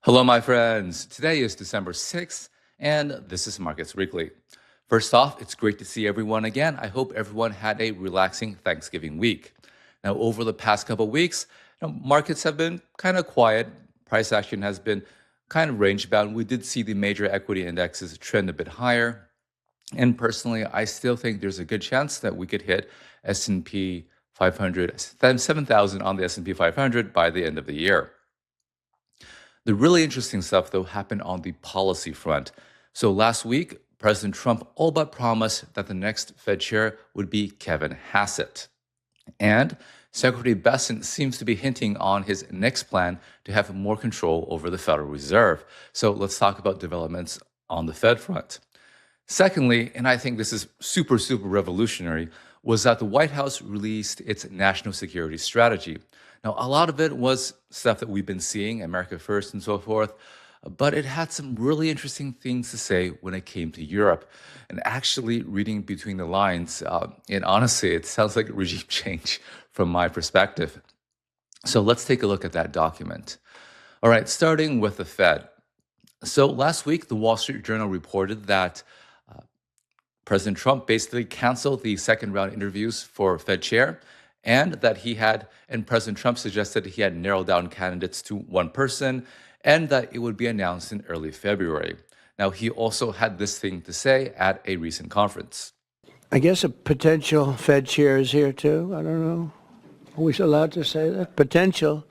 Hello, my friends. Today is December 6th, and this is Markets Weekly. First off, it's great to see everyone again. I hope everyone had a relaxing Thanksgiving week. Now, over the past couple of weeks, markets have been kind of quiet. Price action has been kind of range bound. We did see the major equity indexes trend a bit higher. And personally, I still think there's a good chance that we could hit S&P 500, 7,000 on the S&P 500 by the end of the year. The really interesting stuff, though, happened on the policy front. So last week, President Trump all but promised that the next Fed chair would be Kevin Hassett. And Secretary Bessent seems to be hinting on his next plan to have more control over the Federal Reserve. So let's talk about developments on the Fed front. Secondly, and I think this is super revolutionary, was that the White House released its national security strategy. Now, a lot of it was stuff that we've been seeing, America First and so forth, but it had some really interesting things to say when it came to Europe. And actually, reading between the lines, and honestly, it sounds like a regime change from my perspective. So let's take a look at that document. All right, starting with the Fed. So last week, the Wall Street Journal reported that President Trump basically canceled the second round interviews for Fed chair, and that President Trump suggested he had narrowed down candidates to one person, and that it would be announced in early February. Now, he also had this thing to say at a recent conference. I guess a potential Fed chair is here too. I don't know. Are we allowed to say that? Potential.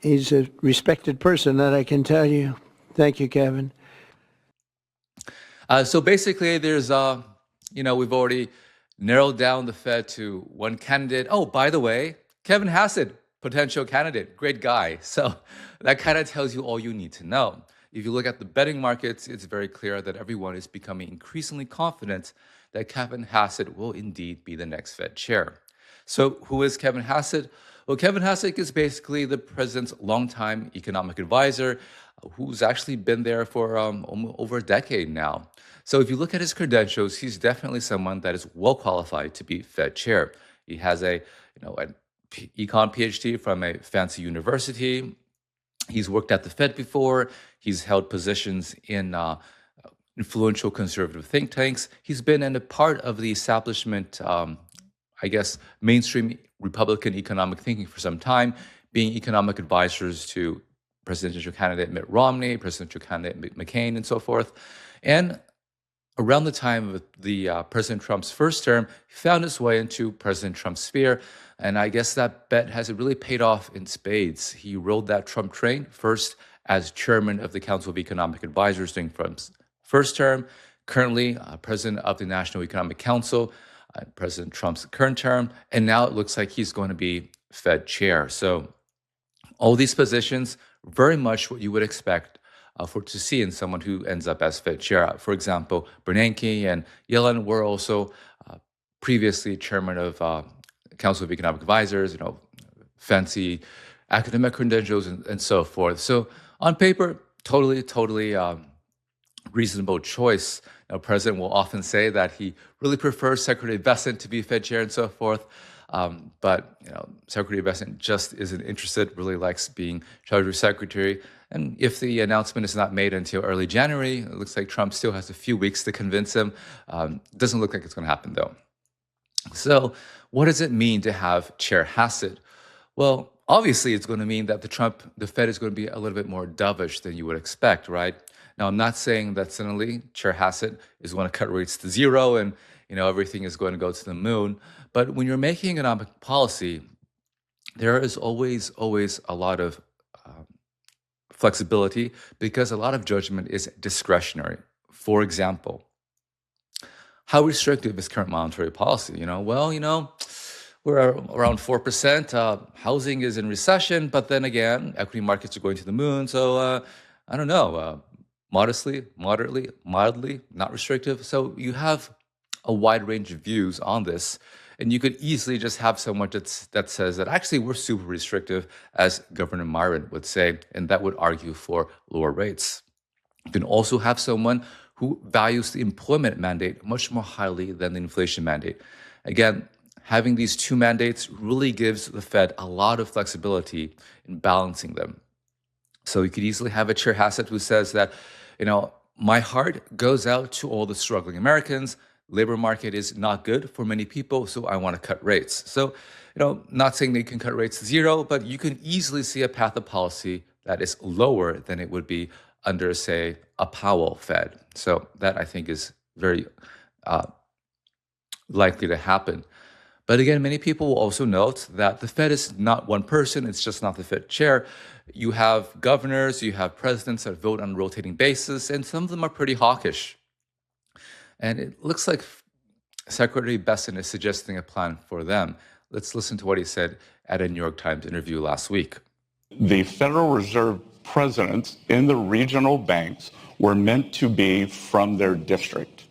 He's a respected person, that I can tell you. Thank you, Kevin. So basically, we've already narrowed down the Fed to one candidate. Oh, by the way, Kevin Hassett, potential candidate, great guy. So that kind of tells you all you need to know. If you look at the betting markets, it's very clear that everyone is becoming increasingly confident that Kevin Hassett will indeed be the next Fed chair. So who is Kevin Hassett? Well, Kevin Hassett is basically the president's longtime economic advisor, who's actually been there for over a decade now. So if you look at his credentials, he's definitely someone that is well qualified to be Fed chair. He has an econ PhD from a fancy university. He's worked at the Fed before. He's held positions in influential conservative think tanks. He's been in a part of the establishment, mainstream Republican economic thinking for some time, being economic advisors to presidential candidate Mitt Romney, presidential candidate McCain, and so forth. And around the time of the President Trump's first term, he found his way into President Trump's sphere. And I guess that bet has really paid off in spades. He rode that Trump train first as chairman of the Council of Economic Advisors during Trump's first term, currently president of the National Economic Council, President Trump's current term, and now it looks like he's going to be Fed chair. So all these positions, very much what you would expect to see in someone who ends up as Fed chair. For example, Bernanke and Yellen were also previously chairman of Council of Economic Advisors, fancy academic credentials and so forth. So on paper, totally reasonable choice. President will often say that he really prefers Secretary Bessent to be Fed chair and so forth. But Secretary Bessent just isn't interested, really likes being Treasury Secretary. And if the announcement is not made until early January, it looks like Trump still has a few weeks to convince him. Doesn't look like it's going to happen, though. So what does it mean to have Chair Hassett? Well, obviously, it's going to mean that the Fed is going to be a little bit more dovish than you would expect, right? Now, I'm not saying that suddenly Chair Hassett is going to cut rates to zero and everything is going to go to the moon. But when you're making economic policy, there is always a lot of flexibility because a lot of judgment is discretionary. For example, how restrictive is current monetary policy? We're around 4%. Housing is in recession, but then again, equity markets are going to the moon. So I don't know, modestly, moderately, mildly, not restrictive. So you have a wide range of views on this. And you could easily just have someone that says that actually we're super restrictive, as Governor Myron would say, and that would argue for lower rates. You can also have someone who values the employment mandate much more highly than the inflation mandate. Again, having these two mandates really gives the Fed a lot of flexibility in balancing them. So you could easily have a chair Hassett who says that, my heart goes out to all the struggling Americans. Labor market is not good for many people, so I want to cut rates. So, not saying they can cut rates to zero, but you can easily see a path of policy that is lower than it would be under, say, a Powell Fed. So that I think is very likely to happen. But again, many people will also note that the Fed is not one person, it's just not the Fed chair. You have governors, you have presidents that vote on a rotating basis, and some of them are pretty hawkish. And it looks like Secretary Bessent is suggesting a plan for them. Let's listen to what he said at a New York Times interview last week. The Federal Reserve presidents in the regional banks were meant to be from their district.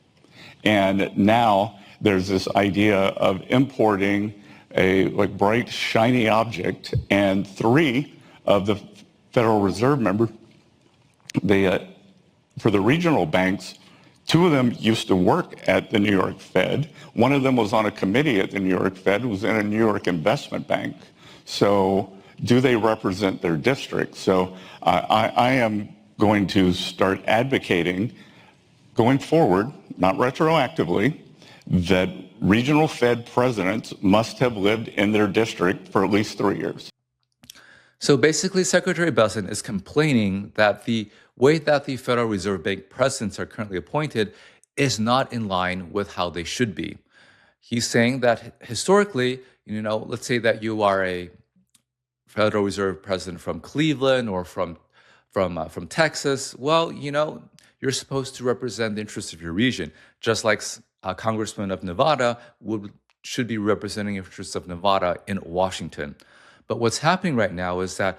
And now there's this idea of importing a bright, shiny object, and 3 of the Federal Reserve members, for the regional banks, 2 of them used to work at the New York Fed. One of them was on a committee at the New York Fed, was in a New York investment bank. So do they represent their district? So I am going to start advocating going forward, not retroactively, that regional Fed presidents must have lived in their district for at least 3 years. So basically, Secretary Bessent is complaining that the way that the Federal Reserve Bank presidents are currently appointed is not in line with how they should be. He's saying that historically, let's say that you are a Federal Reserve president from Cleveland or from Texas. Well, you're supposed to represent the interests of your region, just like a congressman of Nevada should be representing the interests of Nevada in Washington. But what's happening right now is that,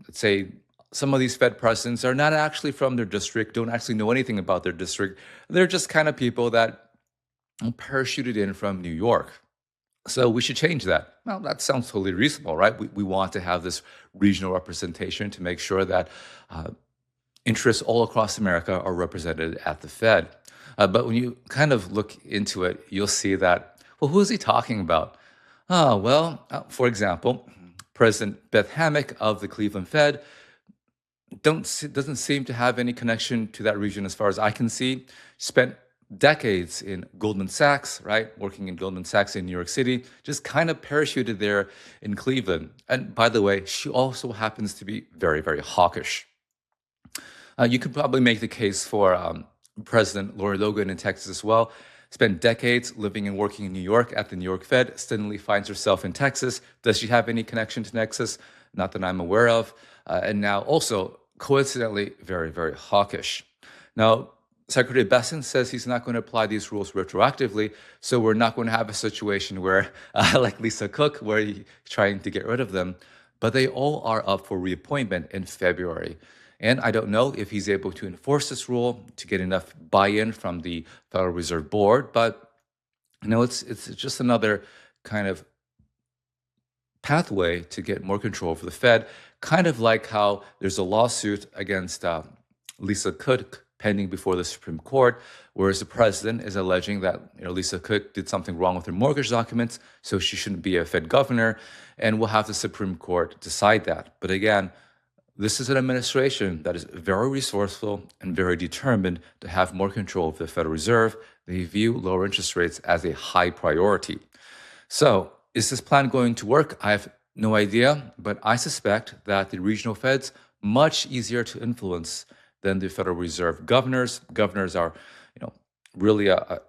let's say, some of these Fed presidents are not actually from their district, don't actually know anything about their district. They're just kind of people that parachuted in from New York. So we should change that. Well, that sounds totally reasonable, right? We want to have this regional representation to make sure that interests all across America are represented at the Fed. But when you kind of look into it, you'll see that, well, who is he talking about? For example, President Beth Hammack of the Cleveland Fed doesn't seem to have any connection to that region as far as I can see. Spent decades in Goldman Sachs, right? Working in Goldman Sachs in New York City, just kind of parachuted there in Cleveland. And by the way, she also happens to be very, very hawkish. You could probably make the case for President Lori Logan in Texas as well. Spent decades living and working in New York at the New York Fed, suddenly finds herself in Texas. Does she have any connection to Texas? Not that I'm aware of. And now also, coincidentally, very, very hawkish. Now, Secretary Bessent says he's not going to apply these rules retroactively, so we're not going to have a situation where, like Lisa Cook, where he's trying to get rid of them. But they all are up for reappointment in February. And I don't know if he's able to enforce this rule to get enough buy-in from the Federal Reserve Board, but it's just another kind of pathway to get more control over the Fed, kind of like how there's a lawsuit against Lisa Cook pending before the Supreme Court, whereas the president is alleging that Lisa Cook did something wrong with her mortgage documents, so she shouldn't be a Fed governor, and we'll have the Supreme Court decide that. But again, this is an administration that is very resourceful and very determined to have more control of the Federal Reserve. They view lower interest rates as a high priority. So, is this plan going to work? I have no idea, but I suspect that the regional Feds much easier to influence than the Federal Reserve governors. Governors are, really a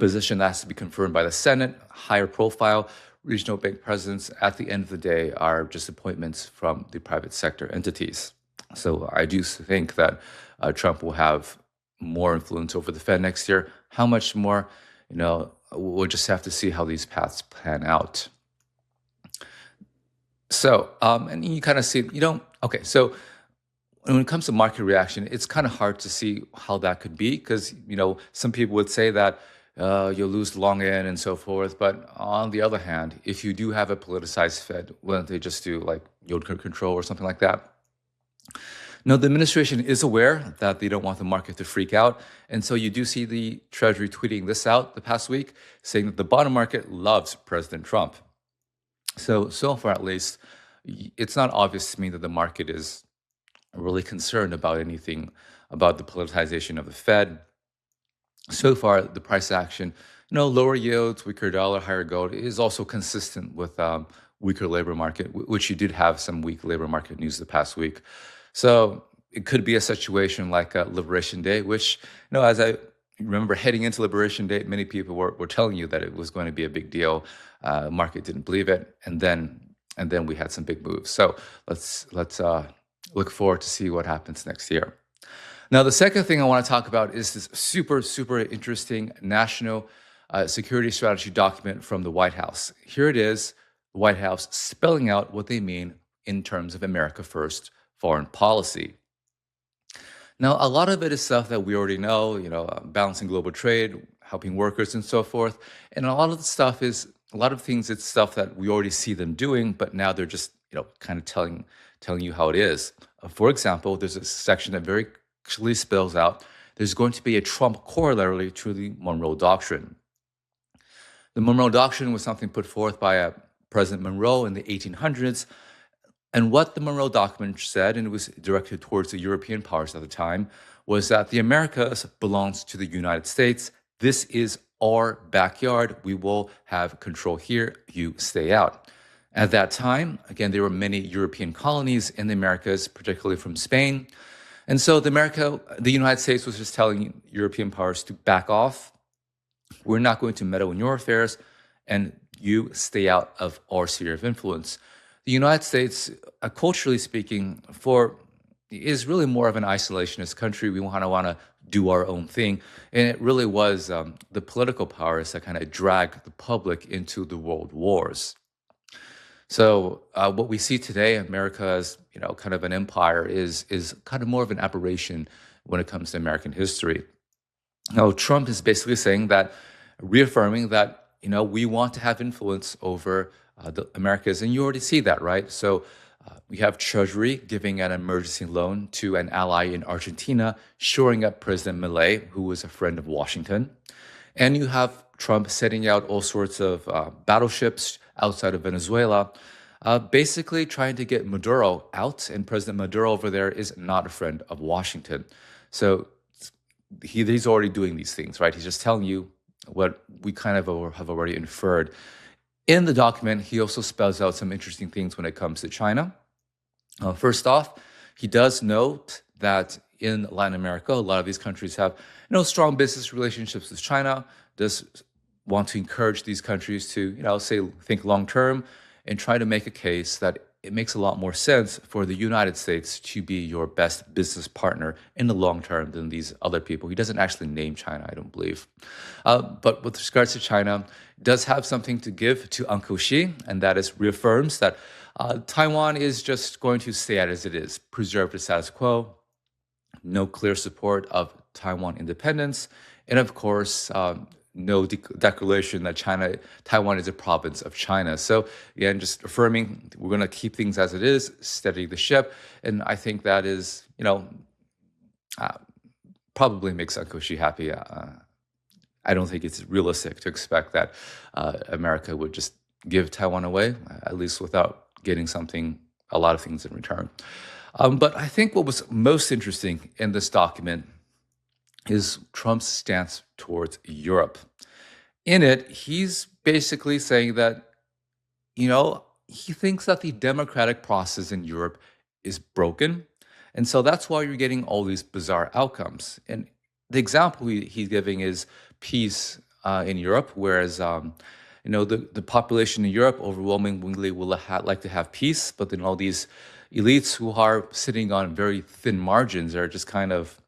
position that has to be confirmed by the Senate, higher profile. Regional bank presidents, at the end of the day, are just appointments from the private sector entities. So I do think that Trump will have more influence over the Fed next year. How much more? We'll just have to see how these paths pan out. So, and you kind of see, okay, so when it comes to market reaction, it's kind of hard to see how that could be because, some people would say that you'll lose the long end and so forth. But on the other hand, if you do have a politicized Fed, why don't they just do like yield curve control or something like that? No, the administration is aware that they don't want the market to freak out. And so you do see the Treasury tweeting this out the past week, saying that the bond market loves President Trump. So far at least, it's not obvious to me that the market is really concerned about anything about the politicization of the Fed. So far, the price action, lower yields, weaker dollar, higher gold, is also consistent with weaker labor market, which you did have some weak labor market news the past week. So it could be a situation like Liberation Day, which, as I remember heading into Liberation Day, many people were telling you that it was going to be a big deal. Market didn't believe it, and then we had some big moves. So let's look forward to see what happens next year. Now, the second thing I want to talk about is this super, super interesting national security strategy document from the White House. Here it is, the White House spelling out what they mean in terms of America First foreign policy. Now, a lot of it is stuff that we already know, balancing global trade, helping workers and so forth. And a lot of things, it's stuff that we already see them doing, but now they're just, kind of telling you how it is. For example, there's a section that very clearly spells out there's going to be a Trump corollary to the Monroe Doctrine. The Monroe Doctrine was something put forth by President Monroe in the 1800s. And what the Monroe Document said, and it was directed towards the European powers at the time, was that the Americas belongs to the United States. This is our backyard. We will have control here. You stay out. At that time, again, there were many European colonies in the Americas, particularly from Spain. And so the United States was just telling European powers to back off. We're not going to meddle in your affairs, and you stay out of our sphere of influence. The United States, culturally speaking, is really more of an isolationist country. We want to do our own thing. And it really was the political powers that kind of dragged the public into the world wars. So what we see today, America as kind of an empire, is kind of more of an aberration when it comes to American history. Now, Trump is basically saying that, reaffirming that we want to have influence over the Americas, and you already see that, right? So we have Treasury giving an emergency loan to an ally in Argentina, shoring up President Milei, who was a friend of Washington, and you have Trump setting out all sorts of battleships outside of Venezuela, basically trying to get Maduro out, and President Maduro over there is not a friend of Washington. So he's already doing these things, right? He's just telling you what we kind of have already inferred. In the document, he also spells out some interesting things when it comes to China. First off, he does note that in Latin America, a lot of these countries have strong business relationships with China, does want to encourage these countries to, think long term and try to make a case that it makes a lot more sense for the United States to be your best business partner in the long term than these other people. He doesn't actually name China, I don't believe. But with regards to China, it does have something to give to Uncle Xi, and that is reaffirms that Taiwan is just going to stay as it is, preserve the status quo, no clear support of Taiwan independence, and of course, no declaration that Taiwan is a province of China. So again, just affirming we're going to keep things as it is, steady the ship. And I think that is, probably makes Uncle Xi happy. I don't think it's realistic to expect that America would just give Taiwan away, at least without getting a lot of things in return. But I think what was most interesting in this document is Trump's stance towards Europe. In it, he's basically saying that, he thinks that the democratic process in Europe is broken. And so that's why you're getting all these bizarre outcomes. And the example he's giving is peace in Europe, whereas, the population in Europe overwhelmingly will like to have peace, but then all these elites who are sitting on very thin margins are just kind of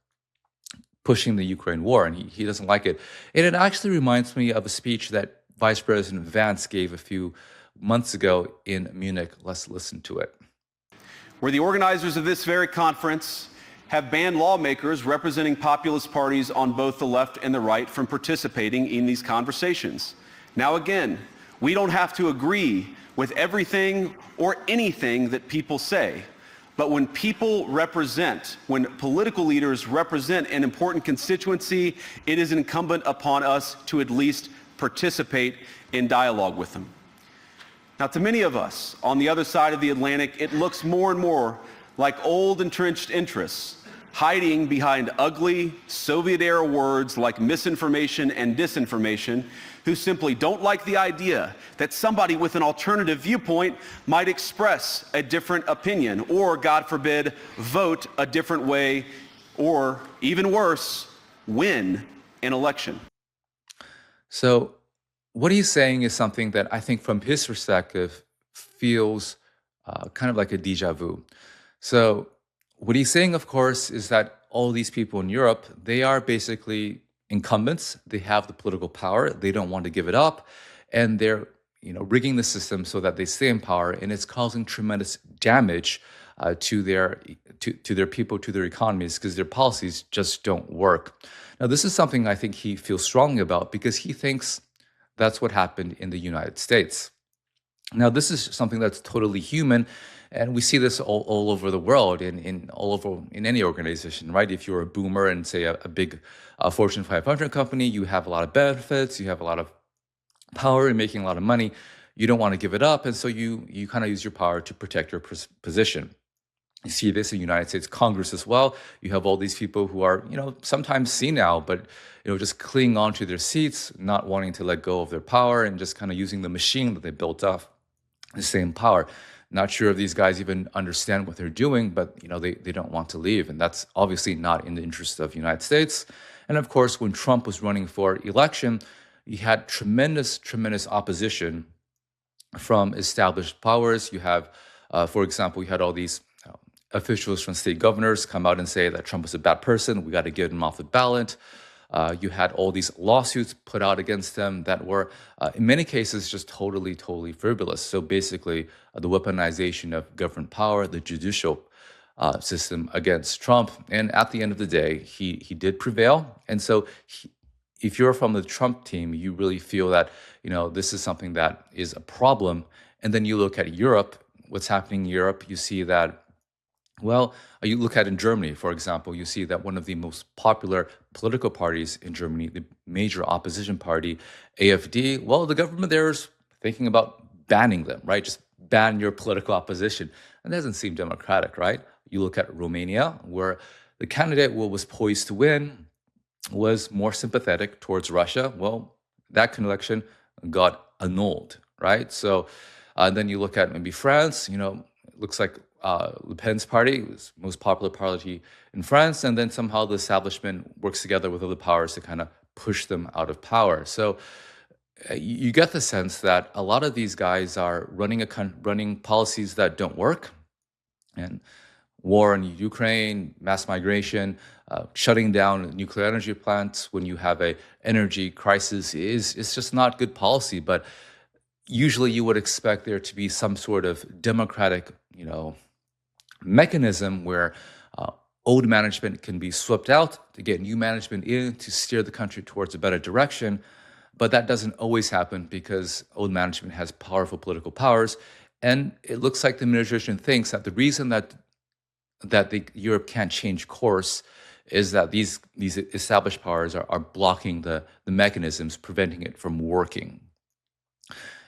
pushing the Ukraine war, and he doesn't like it. And it actually reminds me of a speech that Vice President Vance gave a few months ago in Munich. Let's listen to it. Where the organizers of this very conference have banned lawmakers representing populist parties on both the left and the right from participating in these conversations. Now again, we don't have to agree with everything or anything that people say. But when when political leaders represent an important constituency, it is incumbent upon us to at least participate in dialogue with them. Now, to many of us on the other side of the Atlantic, it looks more and more like old entrenched interests, hiding behind ugly Soviet-era words like misinformation and disinformation, who simply don't like the idea that somebody with an alternative viewpoint might express a different opinion or, God forbid, vote a different way or, even worse, win an election. So, what he's saying is something that I think, from his perspective, feels kind of like a deja vu. So, what he's saying, of course, is that all these people in Europe, they are basically incumbents. They have the political power. They don't want to give it up, and they're rigging the system so that they stay in power, and it's causing tremendous damage to their people, to their economies, because their policies just don't work. Now, this is something I think he feels strongly about because he thinks that's what happened in the United States. Now, this is something that's totally human, and we see this all over the world, in any organization, right? If you're a boomer and say a big Fortune 500 company, you have a lot of benefits, you have a lot of power, and making a lot of money. You don't want to give it up, and so you kind of use your power to protect your position. You see this in the United States Congress as well. You have all these people who are, sometimes senile, but, just clinging on to their seats, not wanting to let go of their power, and just kind of using the machine that they built up, the same power. Not sure if these guys even understand what they're doing, but, they don't want to leave. And that's obviously not in the interest of the United States. And of course, when Trump was running for election, he had tremendous opposition from established powers. You have, for example, you had all these officials from state governors come out and say that Trump is a bad person. We got to get him off the ballot. You had all these lawsuits put out against them that were, in many cases, just totally frivolous. So basically, the weaponization of government power, the judicial system against Trump. And at the end of the day, he did prevail. And so if you're from the Trump team, you really feel that, this is something that is a problem. And then you look at Europe, what's happening in Europe, you see that, well, you look at in Germany, for example, you see that one of the most popular political parties in Germany, the major opposition party, AfD, well, the government there is thinking about banning them, right? Just ban your political opposition. And that doesn't seem democratic, right? You look at Romania, where the candidate who was poised to win was more sympathetic towards Russia. Well, that election got annulled, right? So then you look at maybe France, it looks like Le Pen's party was the most popular party in France, and then somehow the establishment works together with other powers to kind of push them out of power. So you get the sense that a lot of these guys are running policies that don't work, and war in Ukraine, mass migration, shutting down nuclear energy plants when you have a energy crisis is just not good policy. But usually you would expect there to be some sort of democratic, mechanism where old management can be swept out to get new management in to steer the country towards a better direction. But that doesn't always happen because old management has powerful political powers. And it looks like the administration thinks that the reason that Europe can't change course is that these established powers are blocking the mechanisms, preventing it from working.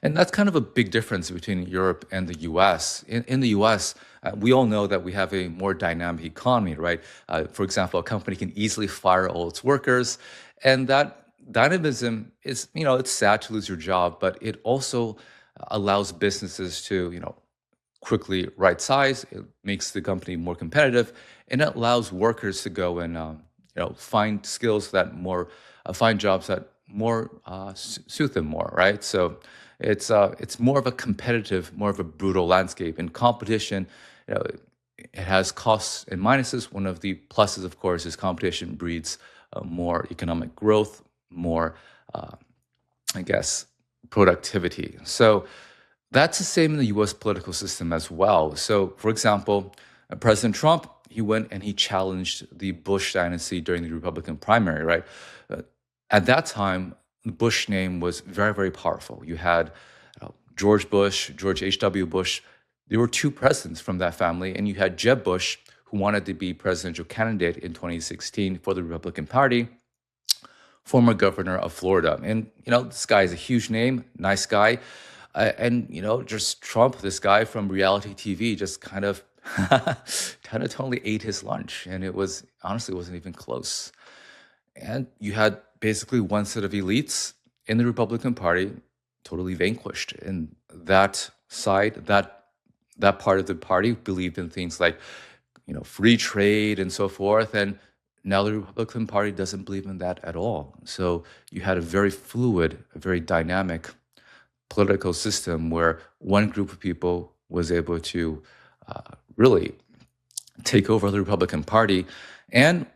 And that's kind of a big difference between Europe and the U.S. In the U.S., we all know that we have a more dynamic economy, right? For example, a company can easily fire all its workers, and that dynamism is, it's sad to lose your job, but it also allows businesses to, quickly right size. It makes the company more competitive, and it allows workers to go and, find skills that find jobs that more suit them more, right? So it's more of a competitive, more of a brutal landscape. In competition, it has costs and minuses. One of the pluses, of course, is competition breeds more economic growth, more, productivity. So that's the same in the U.S. political system as well. So, for example, President Trump, he went and he challenged the Bush dynasty during the Republican primary, right? At that time, the Bush name was very, very powerful. You had George Bush, George H.W. Bush. There were two presidents from that family, and you had Jeb Bush, who wanted to be presidential candidate in 2016 for the Republican Party, former governor of Florida. And, this guy is a huge name, nice guy. And, just Trump, this guy from reality TV, just kind of kind of totally ate his lunch, and it was honestly wasn't even close. And you had basically one set of elites in the Republican Party totally vanquished. And that side, that part of the party believed in things like, free trade and so forth. And now the Republican Party doesn't believe in that at all. So you had a very fluid, a very dynamic political system where one group of people was able to really take over the Republican Party and,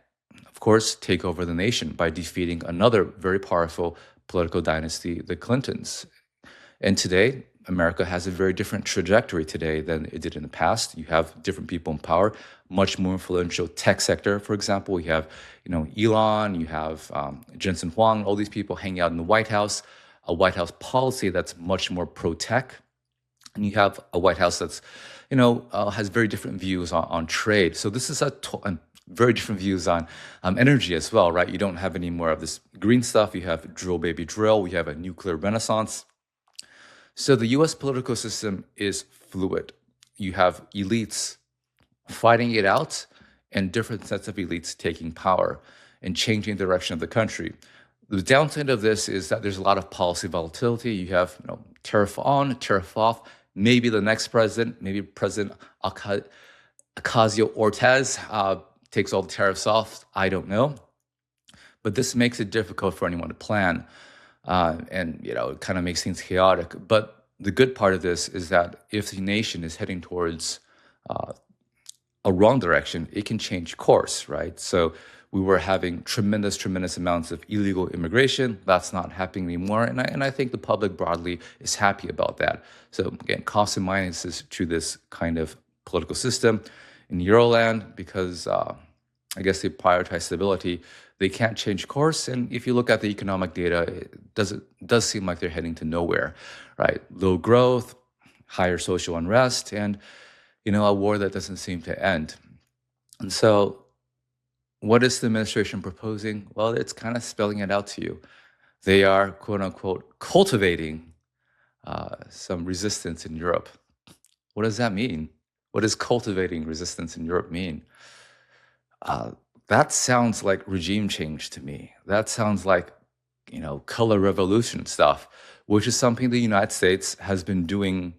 of course, take over the nation by defeating another very powerful political dynasty, the Clintons. And today, America has a very different trajectory today than it did in the past. You have different people in power, much more influential tech sector, for example. You have, Elon, you have Jensen Huang, all these people hanging out in the White House, a White House policy that's much more pro-tech. And you have a White House that's, has very different views on trade. So this is a very different views on energy as well, right? You don't have any more of this green stuff. You have drill, baby, drill. We have a nuclear renaissance. So the U.S. political system is fluid. You have elites fighting it out and different sets of elites taking power and changing the direction of the country. The downside of this is that there's a lot of policy volatility. You have tariff on, tariff off. Maybe the next president, maybe President Ocasio-Cortez takes all the tariffs off. I don't know. But this makes it difficult for anyone to plan. And, it kind of makes things chaotic. But the good part of this is that if the nation is heading towards a wrong direction, it can change course, right? So we were having tremendous amounts of illegal immigration. That's not happening anymore. And I think the public broadly is happy about that. So again, costs and minuses to this kind of political system. In Euroland, because I guess they prioritize stability, they can't change course. And if you look at the economic data, it does seem like they're heading to nowhere, right? Low growth, higher social unrest, and a war that doesn't seem to end. And so what is the administration proposing? Well, it's kind of spelling it out to you. They are, quote unquote, cultivating some resistance in Europe. What does that mean? What does cultivating resistance in Europe mean? That sounds like regime change to me. That sounds like, color revolution stuff, which is something the United States has been doing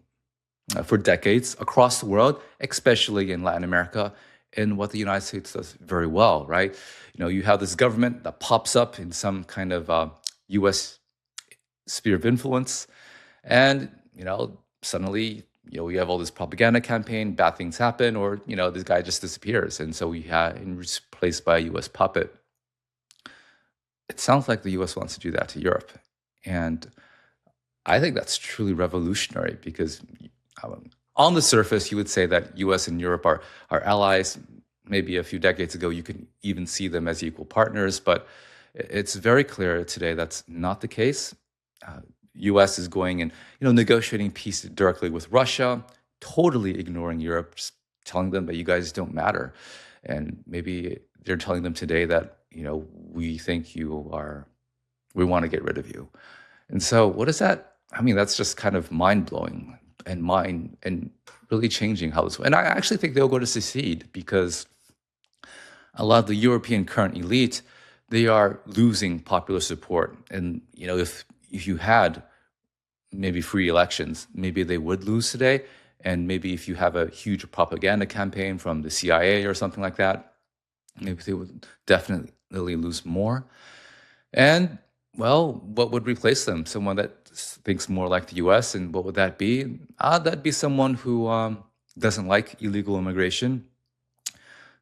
for decades across the world, especially in Latin America, and what the United States does very well, right? You have this government that pops up in some kind of U.S. sphere of influence, and, suddenly, we have all this propaganda campaign, bad things happen, or, this guy just disappears. And so we have replaced by a U.S. puppet. It sounds like the U.S. wants to do that to Europe. And I think that's truly revolutionary because on the surface, you would say that U.S. and Europe are allies. Maybe a few decades ago, you could even see them as equal partners. But it's very clear today that's not the case. U.S. is going and negotiating peace directly with Russia, totally ignoring Europe, just telling them that you guys don't matter, and maybe they're telling them today that we think we want to get rid of you. And so, what is that? I mean, that's just kind of mind blowing and really changing how this. And I actually think they'll go to secede because a lot of the European current elite, they are losing popular support, and if you had maybe free elections, maybe they would lose today. And maybe if you have a huge propaganda campaign from the CIA or something like that, maybe they would definitely lose more. And, well, what would replace them? Someone that thinks more like the US. And what would that be? That'd be someone who doesn't like illegal immigration,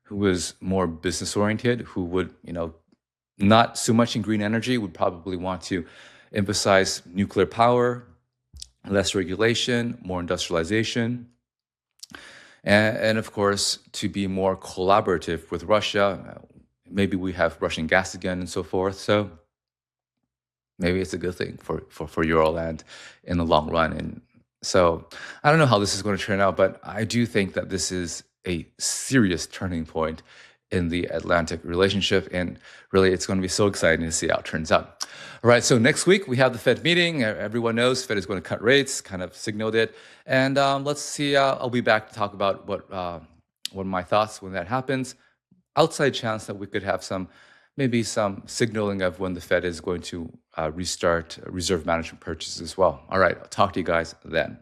who is more business oriented, who would, not so much in green energy, would probably want to emphasize nuclear power, less regulation, more industrialization, and of course, to be more collaborative with Russia. Maybe we have Russian gas again and so forth. So maybe it's a good thing for Euroland in the long run. And so I don't know how this is going to turn out, but I do think that this is a serious turning point in the Atlantic relationship. And really, it's going to be so exciting to see how it turns out. All right, so next week we have the Fed meeting. Everyone knows Fed is going to cut rates, kind of signaled it. And let's see, I'll be back to talk about what What are my thoughts when that happens? Outside chance that we could have maybe some signaling of when the Fed is going to restart reserve management purchases as well. All right, I'll talk to you guys then.